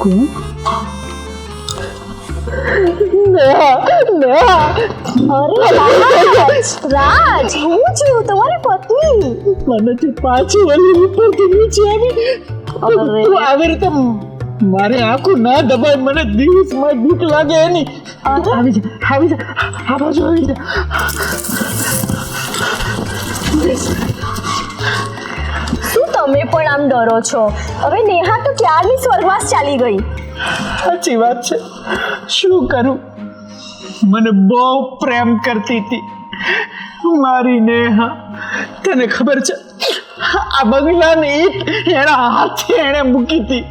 કોણ? રાજ, હું છું તમારી પત્ની. મને તો પાછું વળી ઉપરથી નીચે આવી આવી રીતે મારે આંખું ના દબાય. મને દિવસમાં બીક લાગે એની. આવી જા, આવી જા, આ બાજુ આવી જા. શું તમે પણ આમ ડરો છો? હવે નેહા તો ક્યારની સ્વર્ગવાસ ચાલી ગઈ. સાચી વાત છે. શું કરું? મને બહુ પ્રેમ કરતી હતી મારી નેહા. તને ખબર છે, આ બંગલાની ઈટ એના હાથે એને મૂકી હતી.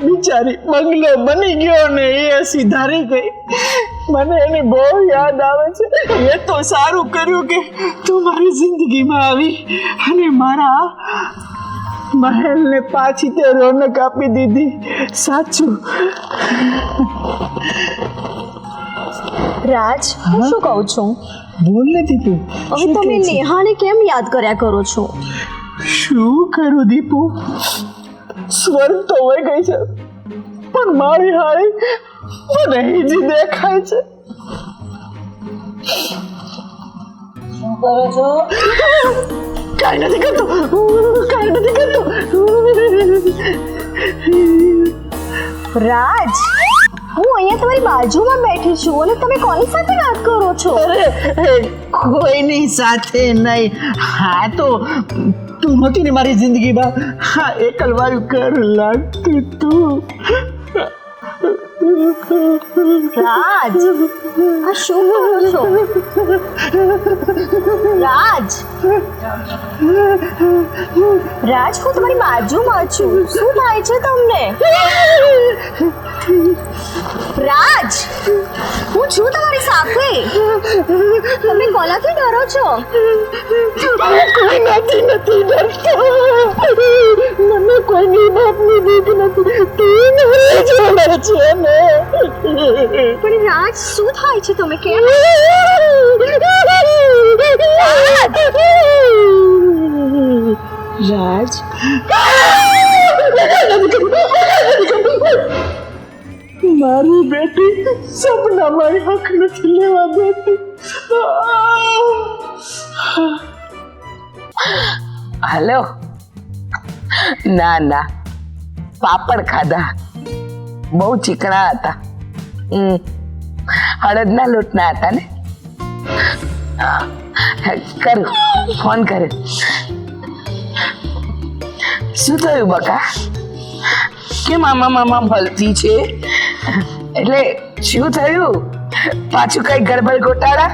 બિચારી બંગલો બની ગયો ને એ સીધારી ગઈ. મને એની બહુ યાદ આવે છે. એ તો સારું કર્યું કે તું મારી જિંદગીમાં આવી અને મારા મહેલને પાછી તે રોનક આપી દીધી. સાચું. રાજ, હું શું કહું છું? બોલ ને દીપુ. હવે તમે નેહાને કેમ યાદ કર્યા કરો છો? શું કરું દીપુ? સ્વર્ગ તો વહી ગઈ છે, પણ મારી હારી મને હીજી દેખાય છે. શું કરો છો? કાંઈ નથી કરતો, કાંઈ નથી કરતો. રાજ, હું અહીંયા તમારી બાજુમાં બેઠી છું અને તમે કોની સાથે વાત કરો છો? અરે કોઈની સાથે નહીં. હા તો તું નહોતી ને મારી જિંદગીમાં. હા, એકલવાયું ઘર લાગતું તું. રાજ, આ શું કરો છો? રાજ, રાજ, હું તમારી બાજુમાં છું. શું થાય છે તમને? રાજ, હું છું તમારી સાથે. તમે કોનાથી ડરો છો? કોઈ નથી ડરતો. મને કોઈની બાપની બીક નથી. તું જોડે છે ને. પણ રાજ, શું થાય છે? તમે કેમ? રાજ, મારી બેટી સપનામાં હક નથી લેવા દેતી. હાલો. ના ના, પાપડ ખાધા, બહુ ચીકણા હતા. હળદના લોટના હતા ને. કરું, ફોન કર્યો. શું થયું બકા? કેમ મામા ભલતી છે? એટલે શું થયું? પાછું કઈ ગડબડ ગોટાળા?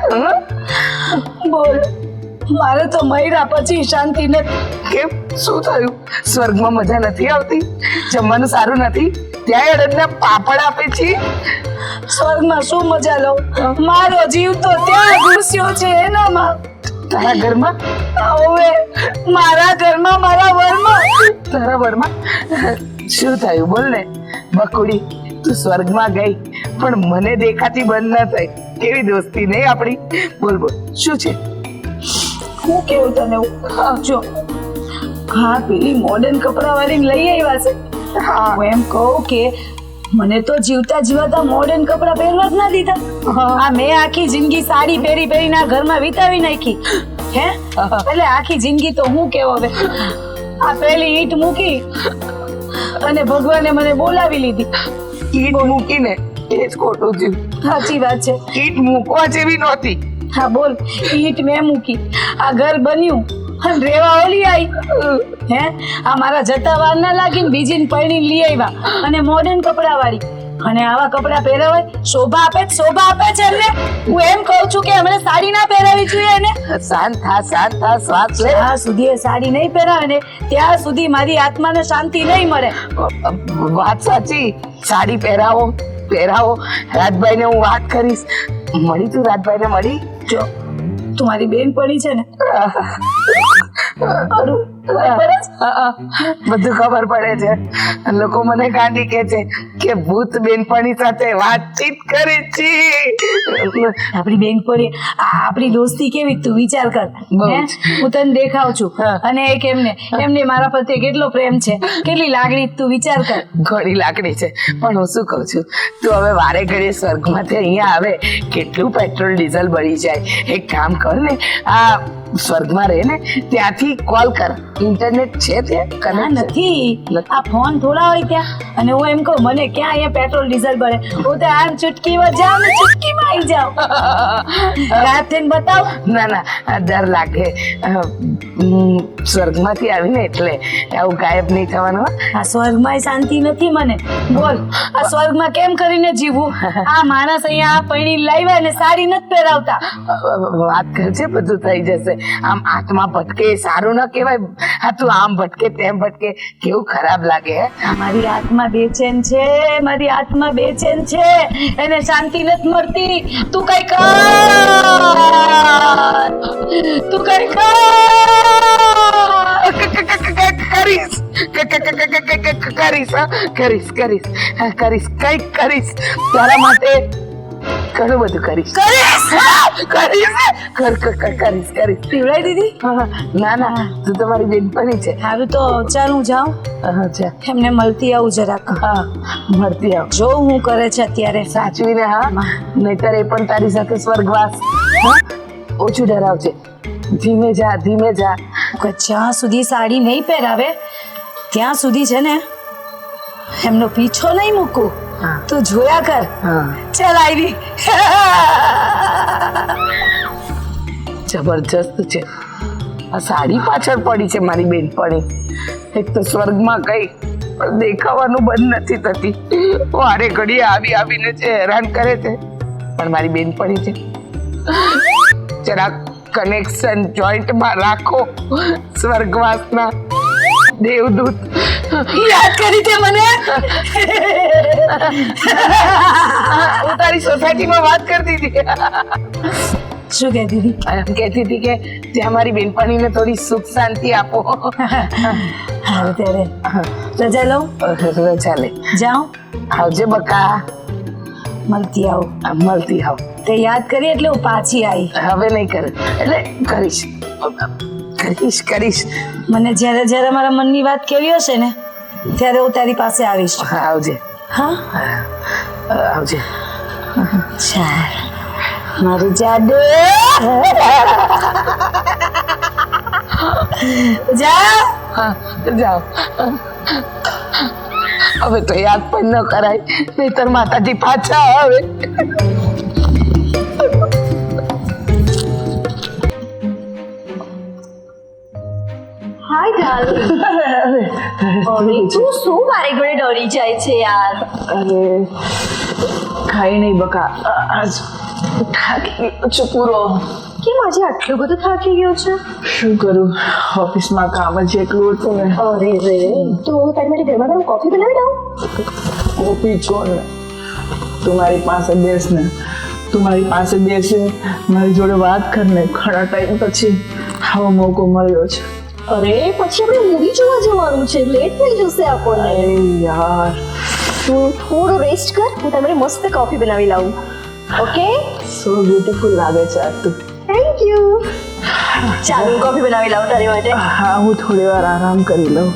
બોલ. મારે તો મહિરા પછી શાંતિ નથી. કેમ, શું થયું? સ્વર્ગમાં મજા નથી આવતી? જમવાનું સારું નથી? ત્યાં અડદના પાપડ આપે છે. સ્વર્ગમાં શું મજા લઉં? મારો જીવ તો ત્યાં ઘૂસ્યો છે એનામાં. તારા ઘરમાં? હવે મારા ઘરમાં, મારા વરમાં. તારા વરમાં શું થયું? બોલ ને બકુડી. તું સ્વર્ગમાં ગઈ પણ મને દેખાતી બંધ ના થઈ. કેવી દોસ્તી નહીં આપણી? બોલ બોલ, શું છે? હું કેવું તને? જો, હા, પેલી મોડર્ન કપડા વાળી લઈ આવ્યા છે. હું એમ કહું કે મને તો જીવતા જીવતા મોડર્ન કપડા પહેરવા જ ના દીધા. આ મેં આખી જિંદગી સાડી પહેરી પહેરીને ઘરમાં વિતાવી નાખી. હે, એટલે આખી જિંદગી તો હું કેવો હવે. આ પેલી ઈટ મૂકી અને ભગવાને મને બોલાવી લીધી. ઈટ મૂકીને એ જ ખોટું થયું. સાચી વાત છે. ઈટ મૂકવા જેવી નહોતી. હા બોલ, ઈટ મેં મૂકી, આ ઘર બન્યું અને રેવા ઓલી આવી. હે, આ મારા જતા વાર ના લાગીને બીજીને પરણી લઈ આવ્યા અને મોડર્ન કપડા વાળી. અને આવા કપડા પહેરાવાય? શોભા આપે છે, શોભા આપે છે એમને. હું એમ કહું છું કે હમણાં સાડી ના પહેરાવી જોઈએ એને. શાંત થા, શ્વાસ લે. જ્યાં સુધી એ સાડી નહીં પહેરાવે ને ત્યાં સુધી મારી આત્માને શાંતિ નહીં મળે. વાત સાચી. સાડી પહેરાવો. રાજભાઈ ને હું વાત કરીશ. મળી તું રાજભાઈ ને મળી? જો તું મારી બેન પડી છે ને. બધું ખબર પડે છે. લોકો મને ગાંડી કહે છે કે ભૂત બેનપણી સાથે વાતચીત કરે છે. આપણી બેનપણી આપણી દોસ્તી કેવી તું વિચાર કર બહુ હે? જ. હું તને દેખાવ છું હા. અને એક એમને મારા પ્રત્યે કેટલો પ્રેમ છે, કેટલી લાગણી, તું વિચાર કર. ઘણી લાકડી છે, પણ હું શું કહું છું, તું હવે વારે ઘડીએ સ્વર્ગમાંથી અહીંયા આવે, કેટલું પેટ્રોલ ડીઝલ બળી જાય. એક કામ કર ને, આ સ્વર્ગમાં રહે ને ત્યાંથી કોલ કર. ઇન્ટરનેટ છે ત્યાં હા, કનેક્ટ નથી આ ફોન થોડા હોય ત્યાં. અને હું એમ કહું, મને ક્યાં અહીંયા પેટ્રોલ ડીઝલ બળે, હું તો આમ ચૂટકીમાં જાઉં ને ચૂટકીમાં આવી જાઉં. રાત થઈને બતાવ. ના ના, આ ડર લાગે. સ્વર્ગમાંથી આવીને એટલે આવું ગાયબ નહીં થવાનું હો. આ સ્વર્ગમાં શાંતિ નથી મને. બોલ, આ સ્વર્ગમાં કેમ કરીને જીવવું? આ માણસ અહીંયા આ પૈણી લાવ્યા ને સાડી નથી પહેરાવતા. વાત કરજે, બધું થઈ જશે. આમ આત્મા ભટકે એ સારું ન કહેવાય. હા, તું આમ ભટકે તેમ ભટકે, કેવું ખરાબ લાગે. હે મારી આત્મા બેચેન છે, મારી આત્મા બેચેન છે, એને શાંતિ નથી મળતી. તું કઈ કર, તું કઈ કર. કરીશ કરીશ કરીશ કરીશ કઈક કરીશ તારા માટે. ઘણું બધું કરીશ. કરીશ. પીવડાઈ દીધી? ના ના, તું તમારી બેનપણી છે. સારું તો ચાલ હું જાઉં, અચ્છા, એમને મળતી આવું જરાક. હા, મળતી આવ. જો હું કરે છે અત્યારે. સાચવીને, હા, નહીતર એ પણ તારી સાથે સ્વર્ગવાસ. હા, ઓછું ડરાવજે. ધીમે જા, ધીમે જા. જ્યાં સુધી સાડી નહીં પહેરાવે ત્યાં સુધી છે ને એમનો પીછો નહીં મૂકું. હા. તું જોયા કર. હા, ચાલ આવી. જબરજસ્ત છે. આ સાડી પાછળ પડી છે મારી બેનપણી. એક તો સ્વર્ગમાં ગઈ પણ દેખાવાનું બંધ નથી થતી. વારે ઘડીએ આવીને છે હેરાન કરે છે. પણ મારી બેનપણી છે, જરાક કનેક્શન જોઈન્ટમાં રાખો. સ્વર્ગવાસના દેવદૂત યાદ કરી તે મને. હું તારી સોસાયટીમાં વાત કરતી હતી. શું કહેતી હતી? એમ કહેતી હતી કે ત્યાં મારી બેનપણીને થોડી સુખ શાંતિ આપો. હારું ત્યારે રજા લઉં, રજા લે. જાઉં, આવજે બકા. મળતી આવું. મળતી આવ. તે યાદ કરી એટલે હું પાછી આવી. હવે નહીં કરે એટલે કરીશ. મને જ્યારે જ્યારે મારા મનની વાત કેવી હશે ને ત્યારે હું તારી પાસે આવીશ. હા, આવજે. હા, આવજે. ચાલ મારું જાદુ. જા. હા, જાઓ. હવે તો યાદ પણ ન કરાય, નહીતર માતાજી પાછા આવે. હાય ડાર્લિંગ. અરે તું શું મારી ઘરે ડરી જાય છે યાર? અરે કાંઈ નહીં બકા, આજ થાકી ગયો છું પૂરો. કેમ આજે આટલું બધું થાકી ગયો છે? શું કરું, ઓફિસમાં કામ જ એટલું હતું ને. અરે રે, તો તારી માટે ગરમા ગરમ કોફી બનાવી દઉં? કોફી છો ને, તું મારી પાસે બેસ ને, તું મારી પાસે બેસે મારી જોડે વાત કર ને. ઘણા ટાઈમ પછી આવો મોકો મળ્યો છે. અરે પછી આપણે મૂવી જોવા જવાનું છે, લેટ થઈ જશે આપણને. અરે યાર, તું થોડો રેસ્ટ કર, હું તમને મસ્ત કોફી બનાવી લાવું. ઓકે? સો બ્યુટીફુલ લાગે છે આજ તું. Thank you. ચાલ હું કોફી બનાવી લાવું તારી માટે. હા, હું થોડી વાર આરામ કરી લઉં.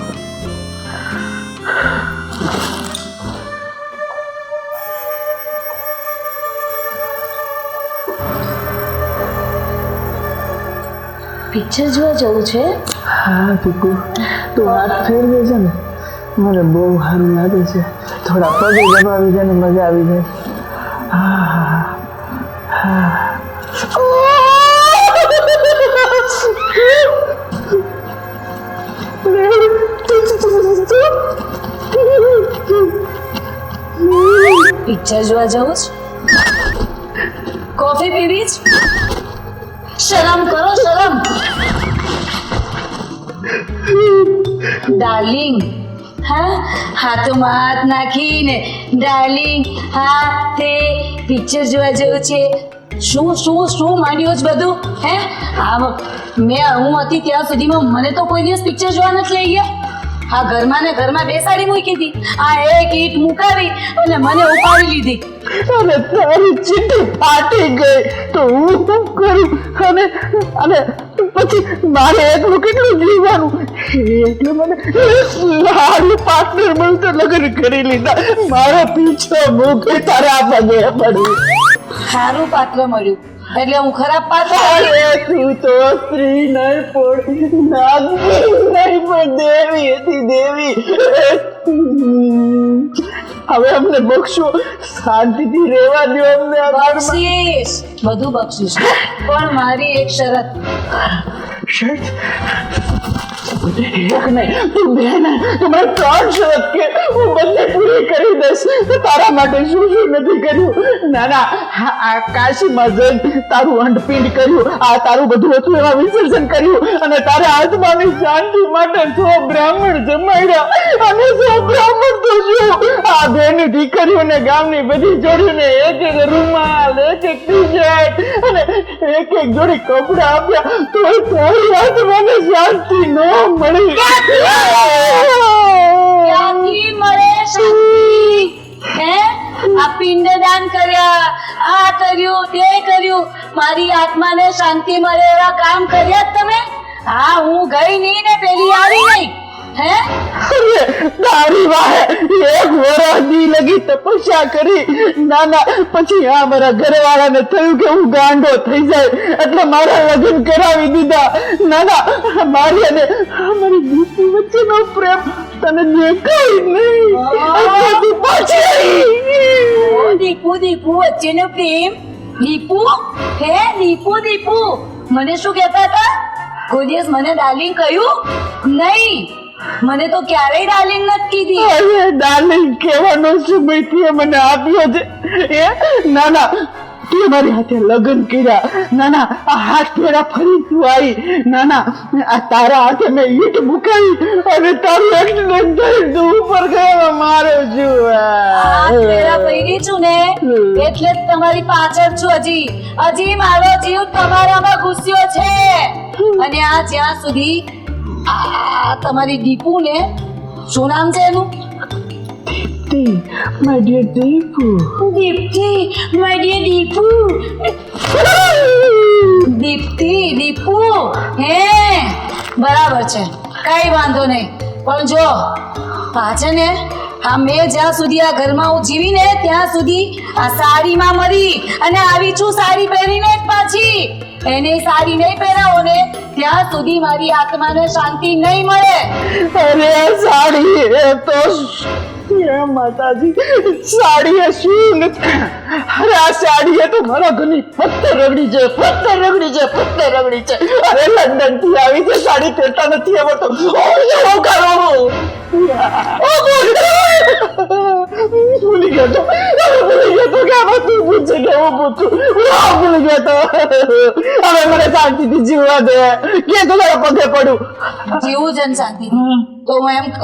પિક્ચર જોવા જવું છે? હા પીકુ, તું હાથ ફેરવે છે ને, મને બહુ સારું લાગે છે. થોડા પગે દબાવી દે ને મજા આવી જાય. હા પિક્ચર જોવા જવું છે? કોફી પીવી જ? શરમ કરો, શરમ. ડાર્લિંગ, હા, હાથોમાં હાથ નાખીને ડાર્લિંગ હાથે પિક્ચર જોવા જવું છે. શું શું શું માંડ્યું છે બધું હે હું હતી ત્યાં સુધીમાં મને તો કોઈ દિવસ પિક્ચર જોવા નથી લઈ ગયા. આ ઘરમાં ને ઘરમાં બેસાડી મૂકી હતી, આ એક ઈંટ મુકાવી અને મને ઉપાડી લીધી. અને તારી ચીઠી ફાટી ગઈ તો હું શું કરું? અને અને પછી મારે એકલું કેટલું જીવવાનું? એટલે મને સારું પાર્ટનર મળતો લગ્ન કરી લીધા. મારો પીછો મૂકી તારા પગે પડી. સારું પાત્ર મળ્યું એટલે હું ખરાબ પાત્ર અરે તું તો સ્ત્રી નહીં પણ નાગી નહીં પણ દેવી હતી, દેવી. હવે અમને બક્ષો, શાંતિથી રહેવા દો અમને આ ઘરમાં. બક્ષીશ, બધું બક્ષીશ, પણ મારી એક શરત. શરત? એક નહીં, તું બે નહીં, તું મને 3 શરત કે હું બંને પૂરી કરી દઈશ. તારા માટે શું શું નથી કર્યું? ના ના, આ કાશીમાં જઈ તારું અંડપિંડ કર્યું, આ તારું બધું હતું એમાં વિસર્જન કર્યું, અને તારા આત્માની શાંતિ માટે 100 બ્રાહ્મણ જમાડ્યા. અને 100 બ્રાહ્મણ તો શું, આ બેની દીકરીઓને ગામની બધી જોડીને એક એક રૂમાલ, એક એક ટી-શર્ટ અને એક એક જોડી કપડા આપ્યા, તો તારી આત્માને શાંતિ ન મળી. ક્યાંથી મળે શાંતિ? હે આ પિંડદાન કર્યા, આ કર્યું, તે કર્યું, મારી આત્માને શાંતિ મળે એવા કામ કર્યા જ તમે? હા, હું ગઈ નહીં ને પેલી આવી નહીં. હે અરે તારી વાહે 1 વર્ષ દી લગી તપસ્યા કરી. ના ના, પછી આ મારા ઘરવાળાને થયું કે હું ગાંડો થઈ જાય એટલે મારા લગ્ન કરાવી દીધા. ના ના, મારી અને મારી દીકરી વચ્ચેનો પ્રેમ તને દેખાય નહીં. એટલે તું પાછી આવી. દીપુ દીપુ વચ્ચેનો પ્રેમ? દીપુ? હે દીપુ દીપુ મને શું કહેતા હતા? કોઈ દિવસ મને ડાર્લિંગ કહ્યું નહીં. મને તો ક્યારેય ડાર્લિંગ નથી કીધી. અરે ડાર્લિંગ કહેવાનો સમય તે મને આપ્યો છે. ના ના, તું મારી હાથે લગ્ન કર્યા. ના ના, આ હાથ ફેરા ફરી તું આવી. ના ના, આ તારા હાથે મેં ઈંટ મુકાવી અને તારું એક્સિડન્ટ થઈ તું ઉપર ગયો. મારો છું હાથ ફેરા પડી છું ને એટલે જ તમારી પાછળ છું. હજી મારો જીવ તમારામાં ઘૂસ્યો છે. અને આ જ્યાં સુધી આ તમારી દીપુ ને, શું નામ છે એનું? My dear Deepu. Deepti, my dear Deepu. Deepti, Deepu. હે બરાબર છે, કઈ વાંધો નહીં. પણ જો પાછળ ને આ મેં જ્યાં સુધી આ ઘરમાં હું જીવી ને ત્યાં સુધી આ સાડીમાં મરી અને આવી છું સાડી પહેરીને જ પાછી. એને સાડી નહીં પહેરાવો ને ત્યાં સુધી મારી આત્માને શાંતિ નહીં મળે. અરે સાડી એ તો માતાજી, સાડી એ શું નથી. અરે આ સાડી એ તો મારા ઘરની પથ્થર રગડી છે, પથ્થર રગડી છે, પથ્થર રગડી છે. અરે લંડન થી આવી છે, સાડી પહેરતા નથી આવડતો. શું કરું? ભૂલી ગયો તો કે આમાં તું પૂછે કે હું પૂછું. ભૂલી ગયો તો. હવે મને શાંતિથી જીવવા દે. કે તો તારા પગે પડું. જીવું જન શાંતિ તો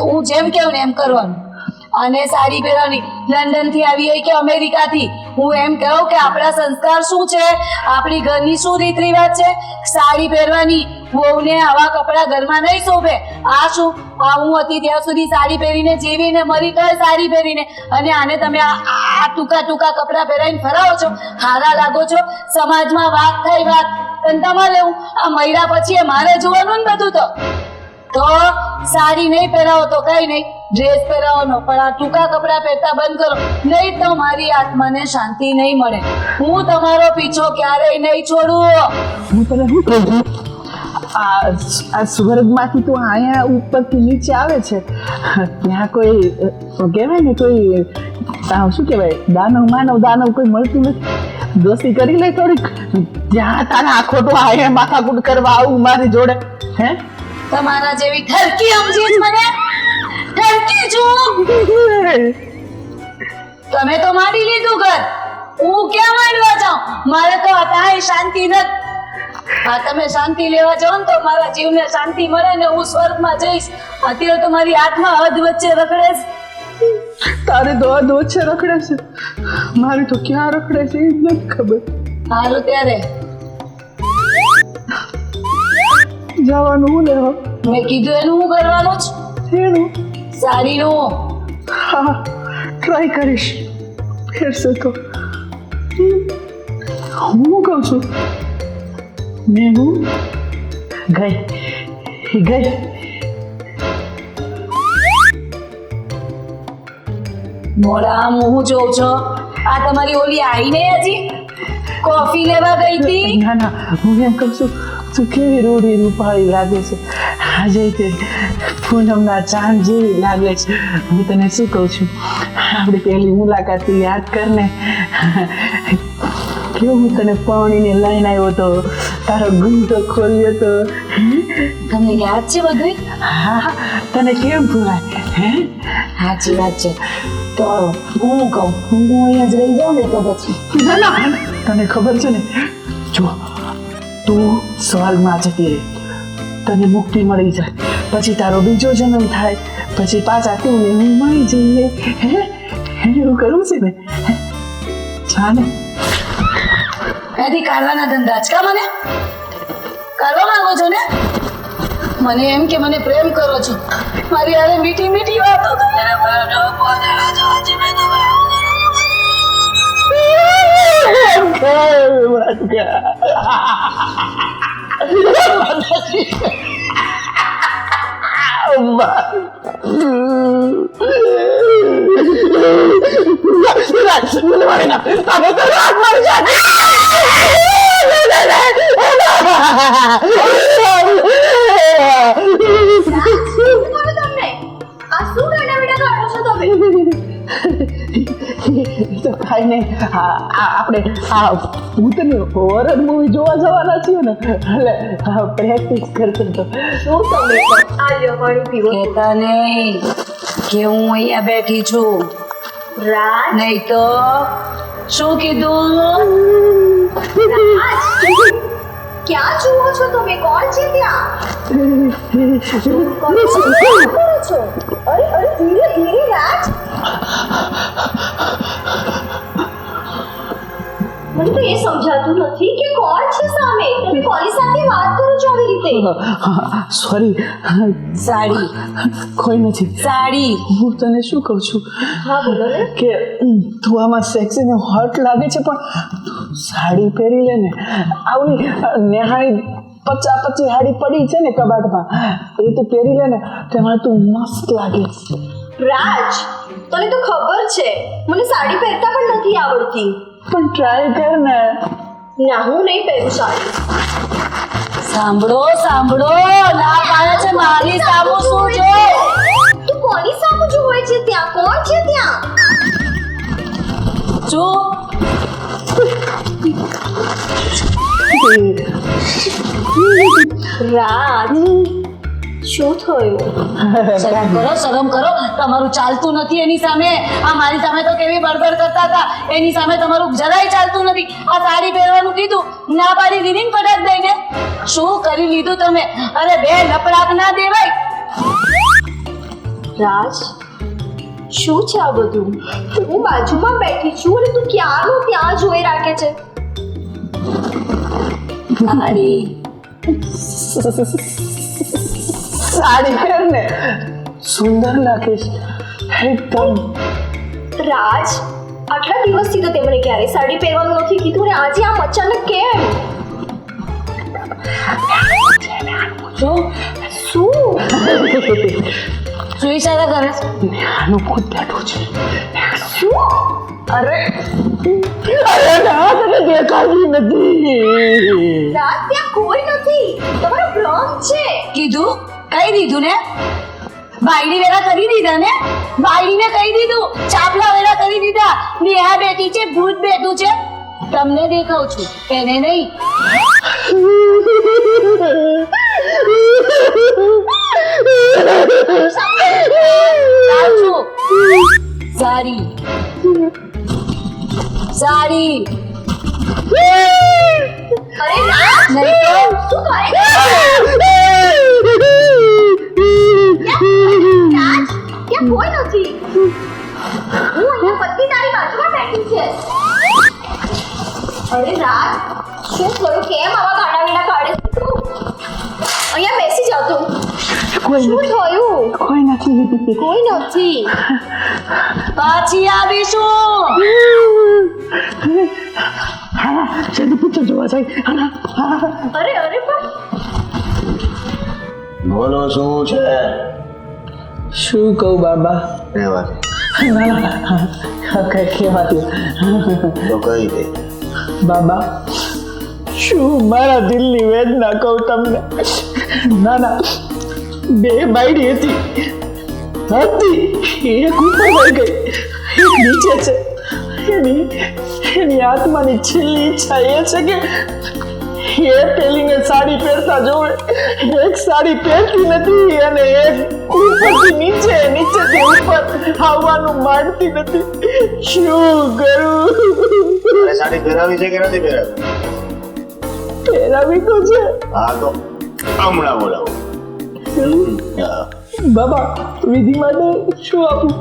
હું જેમ કેવું ને એમ કરવાનું. અને સાડી પહેરવાની, લંડન થી આવી હોય કે અમેરિકા થી, હું એમ કહું કે આપણા સંસ્કાર શું છે, આપણી ઘરની શું રીત રિવાજ છે. સાડી પહેરવાની, વહુને આવા કપડા ઘરમાં નહીં શોભે. આ શું, આ હું હતી ત્યાં સુધી સાડી પહેરીને જીવીને મરી તો સાડી પહેરીને, અને આને તમે આ ટૂંકા ટૂંકા કપડા પહેરાવીને ફરાવો છો, હારા લાગો છો. સમાજમાં વાત થાય વાત, અને તમારે હું આ મહિલા પછી મારે જોવાનું ને બધું. તો સાડી નહીં પહેરાવો તો કઈ નહીં, ડ્રેસ પહેરાવાનો, પણ આ ટૂંકા કપડા પહેરતા બંધ કરો, નહીં તો મારી આત્માને શાંતિ નહીં મળે. હું તમારો પીછો ક્યારેય નહીં છોડું. હું તને શું કહું, આ સ્વર્ગમાંથી તું અહીંયા ઉપરથી નીચે આવે છે, ત્યાં કોઈ કહેવાય ને, કોઈ શું કહેવાય, દાનવ કોઈ મળતું નથી. દોસ્તી કરી લે થોડીક. જ્યાં તારા આખો તો અહીંયા માથાકૂટ કરવા આવું મારી જોડે. હે તમારા જેવી ઠરકી સમજી મને, ઠરકી છું. તમે તો મારી લીધું ઘર, હું ક્યાં માંડવા જાઉં? મારે તો અત્યારે શાંતિ નથી. હા, તમે શાંતિ લેવા જાઓ ને તો મારા જીવને શાંતિ મળે ને હું સ્વર્ગમાં જઈશ. અત્યારે તો મારી આત્મા હદ વચ્ચે રખડે છે. તારે તો હદ વચ્ચે રખડે છે, મારી તો ક્યાં રખડે છે એ જ નથી ખબર. હારું ત્યારે જવાનું હું લેવા મેં કીધું એનું હું કરવાનું જ એનું સાડીનું હા ટ્રાય કરીશ ફેરશે તો હું કહું છું મેનુ ગઈ મોડા હું જોઉં છો આ તમારી ઓલી આવી ને હજી કોફી લેવા ગઈ હતી ના હું એમ કહું છું તું કેવી રૂડી રૂપાળી લાગે છે આજે તે પૂનમના ચાંદ જેવી લાગે છે હું તને શું કહું છું આપણી પહેલી મુલાકાત યાદ કરને કેવું હું તને પાણીને લઈને આવ્યો હતો તારો ગુંડો ખોલ્યો હતો તમને યાદ છે બધું હા તને કેમ ભૂલાય હે સાચી વાત છે તો હું કહું હું અહીંયા જ રહી જાઉં ને તો પછી ના તને ખબર છે ને જો તું સવાલમાં જતી રહે તને મુક્તિ મળી જાય પછી તારો બીજો જન્મ થાય પછી પાછા તું ને હું મળી જઈએ હે એવું કરવું છે ને ચાલે ત્યાંથી કાઢવાના ધંધા જ કા મને કરવા માંગો છો ને મને એમ કે મને પ્રેમ કરો છો મારી હારે મીઠી મીઠી વાતો કરીને મને પોતાના છો હજી મેં તો કાંઈ નહીં આપણે હું તને હોરર મૂવી જોવા જવાના છીએ ને એટલે પ્રેક્ટિસ કરતો હતો શું તમે આલ્યો પાણી પીવો કહેતા નહીં કે હું અહીંયા બેઠી છું રાજ નહીં તો શું કીધું રાજ ક્યાં જુઓ છો તમે કોણ છે ત્યાં શું કરો છો અરે ધીરે ધીરે રાજ મને તો એ સમજાતું નથી કે કોણ છે સામે તમે કોની સાથે વાત કરો છો આવી રીતે સોરી સાડી કોઈ નથી સાડી હું તને શું કહું છું હા બોલો ને કે તું આમાં સેક્સી ને હોટ લાગે છે પણ સાડી પહેરી લે ને આવડી નેહાળી 50 સાડી પડી છે ને કબાટમાં એ તું પહેરી લે ને તેમાં તું મસ્ત લાગે રાજ તને તો ખબર છે મને સાડી પહેરતા પણ નથી આવડતી પણ ટ્રાય કર ને ના હું નહીં પહેરું સાડી સાંભળો સાંભળો ના પાડે છે મારી સામુ શું જો તું કોની સામે જોવે છે ત્યાં કોણ છે ત્યાં જો રાજ શું થયું શરમ કરો તમારું ચાલતું નથી એની સામે આ મારી સામે તો કેવી બડબડ કરતા હતા એની સામે તમારું જરાય ચાલતું નથી આ સાડી પહેરવાનું કીધું ના પાડી દીધી ને ફટાક દઈને શું કરી લીધું તમે અરે બે લપડાક ના દેવાય રાજ શું છે આ બધું હું બાજુમાં બેઠી છું અને તું ક્યાંનું ત્યાં જોઈ રાખે છે સાડી સાડી પહેર ને સુંદર લાગીશ એકદમ રાજ આટલા દિવસથી તો તેમણે ક્યારેય સાડી પહેરવાનું નથી કીધું ને આજે આમ અચાનક કેમ શું શું શું ઈશારા કરે આનું ખુદ બેઠું છે શું અરે ના તને દેખાતી નથી રાજ ત્યાં કોઈ નથી તમારો ભ્રમ છે કીધું કહી દીધું ને બાયડી વેરા કરી દીધા ને બાયડીને કહી દીધું ચાપલા વેરા કરી દીધા નેહા બેઠી છે ભૂત બેઠું છે તમને દેખાઉં છું એને નહીં સાચું સારી સારી અરે રાજ નહીં તો શું કરે છે? રાજ ત્યાં કોઈ નથી હું અહીંયા પત્ની તારી બાજુમાં બેઠી છે અરે રાજ શું કરું કેમ આવા ગાડાવીના કાઢે અહીંયા બેસી જાવ તું શું થયું કોઈ નથી કોઈ નથી પાછી આવીશું. હા જલ્દી પિક્ચર જોવા જાય અરે અરે પણ બોલો શું છે શું કહું બાબા રહેવા દે. કઈ કહેવાતું તો કઈ દે બાબા શું મારા દિલની વેદના કહું તમને ના ના બે બાયડી હતી એક ઉપર વહી ગઈ એક નીચે છે એની આત્માની છેલ્લી ઈચ્છા એ છે કે એ પેલીને સાડી પહેરતા જોવે એક સાડી પહેરતી નથી અને એક ઉપરથી નીચે નીચેથી ઉપર આવવાનું માંડતી નથી શું કરું તારે સાડી પહેરાવી છે કે નથી પહેરાવી પહેરાવી તો છે હા તો હમણાં બોલાવો હા. બાબા વિધિ માટે શું આપું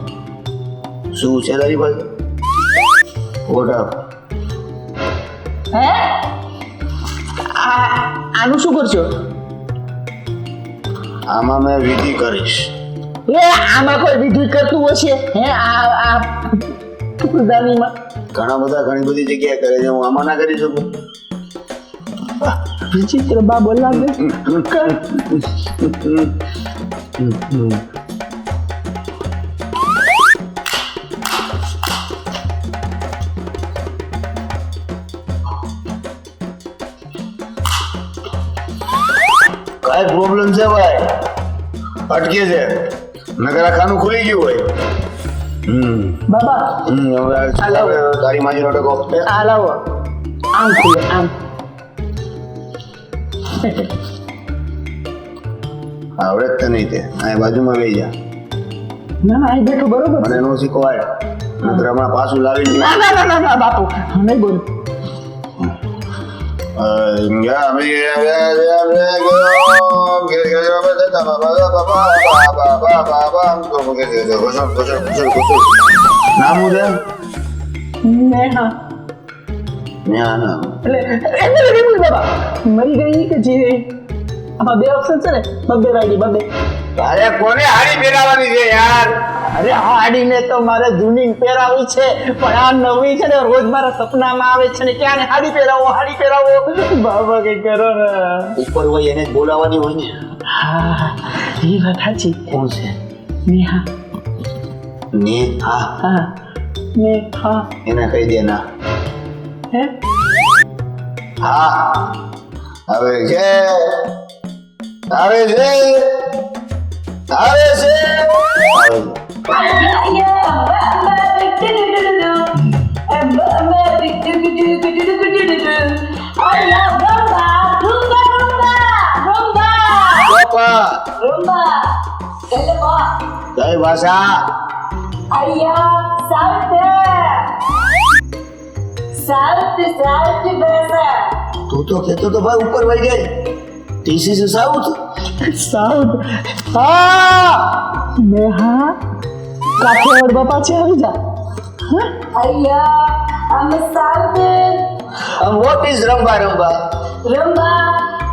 શું છે તારી પાસે ફોટા હે આનું શું કરશો આમાં મેં વિધિ કરીશ એ આમાં કોઈ વિધિ કરતું હશે હે આ ફૂલદાનીમાં ઘણા બધા ઘણી બધી જગ્યાએ કરે છે હું આમાં ના કરી શકું વિચિત્ર બાબો લાગે કર. કઈ પ્રોબ્લેમ છે ભાઈ અટકે છે નગર આ ખાનું ખુલી ગયું હોય બાબા હવે તારી માજી નો ટકો આ લાવો આમ ખુલે આમ આવડે જ તો નહીં તે અહીં બાજુમાં બેસી જા ના ના અહીં બેઠો બરોબર મને નો શીખવાય નતર હમણાં પાછું લાવી ના ના ના ના ના બાપુ નહીં બોલ નામ છે નેહા નામ એટલે એમને નથી બોલ બાબા મરી ગઈ કે જે આમાં બે ઓપ્શન છે ને બબ્બે વાળી બબ્બે અરે કોને હાડી પહેરાવાની છે યાર અરે હાડીને તો મારે જૂની પહેરાવી છે પણ આ નવી છે ને રોજ મારા સપનામાં આવે છે ને ક્યાં ને હાડી પહેરાવો બાબા કઈ કરો ને ઉપર હોય એને જ બોલાવવાની હોય ને હા એ વાત સાચી કોણ છે નેહા ને હા હા નેહા એને કહી દે ના હે હા હવે છે આવે છે આવે છે જય ભાષા તું તો કહેતો તો ભાઈ ઉપર વહી ગઈ ટીસી છે સાઉથ સાઉથ હા નેહા કાઠિયાવાડ બાપા છે આવી જા વોટ ઇઝ રંબા રંબા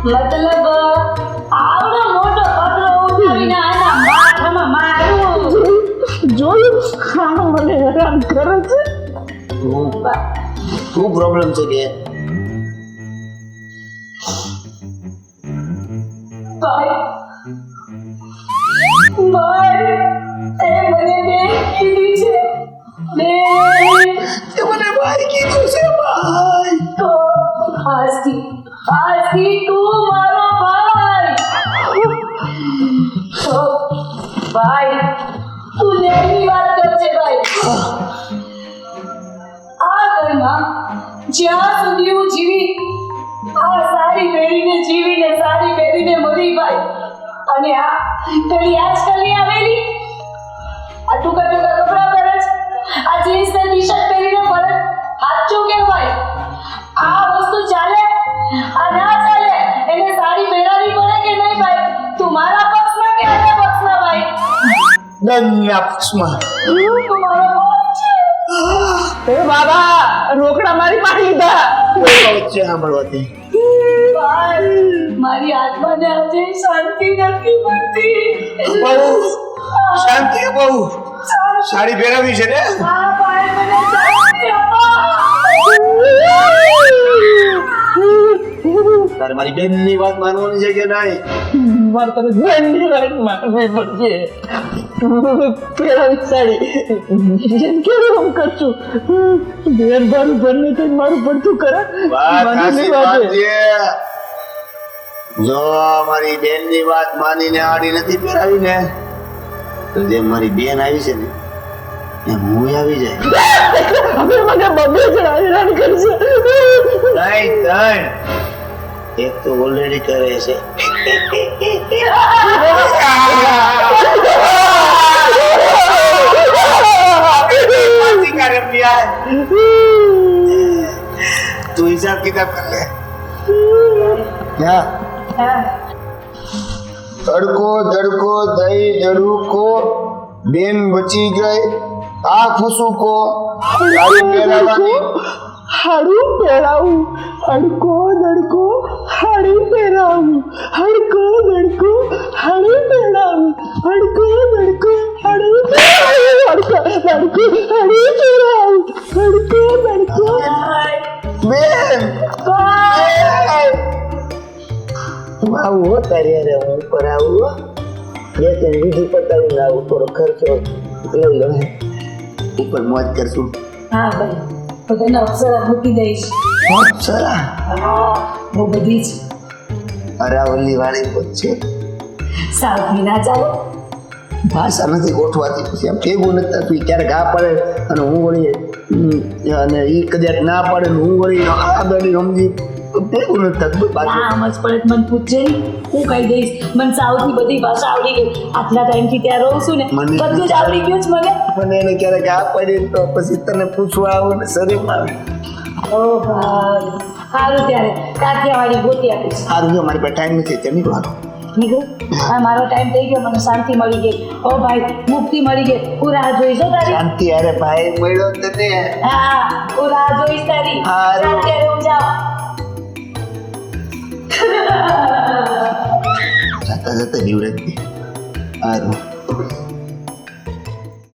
મતલબ આવડો મોટો પતરો ઉઠાવીને આના માથામાં મારું. જોયું હા મને હેરાન કરે છે શું પ્રોબ્લેમ છે કે મને ભાઈ કીધું છે ભાઈ આજથી તું મારો ભાઈ. ભાઈ તું લેની વાત કરજે ભાઈ. આ ઘરમાં જ્યાં સુધી હું જીવી આ સાડી પહેરીને મરી ભાઈ. અને આ ઘડી આજકાલની આવેલી આ ટૂંકા કપડા પહેરે છે આ જીન્સ ને ટી શર્ટ પહેરીને ફરે સાચું કહેવાય આ વસ્તુ ચાલે આ ના ચાલે એને સાડી પહેરાવી પડે કે નહીં ભાઈ તું મારા પક્ષમાં કે અન્ય પક્ષમાં ભાઈ દન્યા પક્ષમાં તું મારો પક્ષ છે એ બાબા રોકડા મારી પાસે લીધા વચ્ચે સાંભળવાથી ભાઈ મારી આત્માને આજે શાંતિ નથી મળતી. બહુ શાંતિ બહુ સાડી પહેરાવી છે ને હા ભાઈ મને શાંતિ આપો. તારે મારી બેનની વાત માનવાની છે કે નહીં? મારે તને બેનની વાત માનવી પડશે. પેલા સાડી જેમ કેવું હું કરશું બેન મારું બંને તો મારું પડતું કરે વાત મને સાચી નહીં વાત વાગે. છે. જો મારી બેનની વાત માનીને આડી નથી પહેરાવી ને તો જેમ મારી બેન આવી છે ને એમ હું આવી જાય. હવે મને બબે જણા હેરાન કરશે. નહીં ત્રણ એક તો ઓલરેડી કરે છે. તું હિસાબ કિતાબ કર લે. તડકો તડકો દઈ દડુકો બેન બચી ગઈ આ ફૂસુકો સાડી પહેરાવાની હાડું પહેરાવું હડકો દડકો હાડી પહેરાવું હડકો દડકો હાડી પહેરાવું હડકો દડકો હાડી પહેરાવું હડકો દડકો હાડી પહેરાવું હડકો દડકો બેન આવું હો તારી અરે હું ઉપર આવું હો. બે ત્રણ વિધિ પતાવીને આવું થોડો ખર્ચો લઈ લો ઉપર મોજ કરશું. હા ભાઈ તો તને અપ્સરા મૂકી દઈશ. અપ્સરા હા બહુ બધી જ અરાવલી વાળી પોત છે. સાઉથની ના ચાલો. ભાષા નથી ગોઠવાતી પછી આમ ભેગું નથી થતું. ક્યારેક આ પડે અને હું વળી અને એ કદાચ ના પડે ને હું વળી આગળ સમજી ભેગું નથી થતું. બાકી આમ જ પડે તો મને પૂછજે નહીં, હું કહી દઈશ. મને સાઉથની બધી ભાષા આવડી ગઈ. આટલા ટાઈમથી ત્યાં રહું છું ને મને- બધું જ આવડી ગયું છે મને. મને એને ક્યારેક આ પડી તો પછી તને પૂછવા આવું ને શરીરમાં આવે. ઓ ભાઈ સારું ત્યારે કાઠિયાવાડી ગોતી આપીશ. સારું જો મારી પાસે ટાઈમ નથી ત્યાં નીકળવાનો. નીકળું હા મારો ટાઈમ થઈ ગયો. મને શાંતિ મળી ગઈ. ઓ ભાઈ મુક્તિ મળી ગઈ. હું રાહ જોઈશ હો તારી. શાંતિ અરે ભાઈ મળ્યો તને. હા હું રાહ જોઈશ તારી. હારું. ચાલ ત્યારે હું જાઉં. જતા જતા જીવડે સારું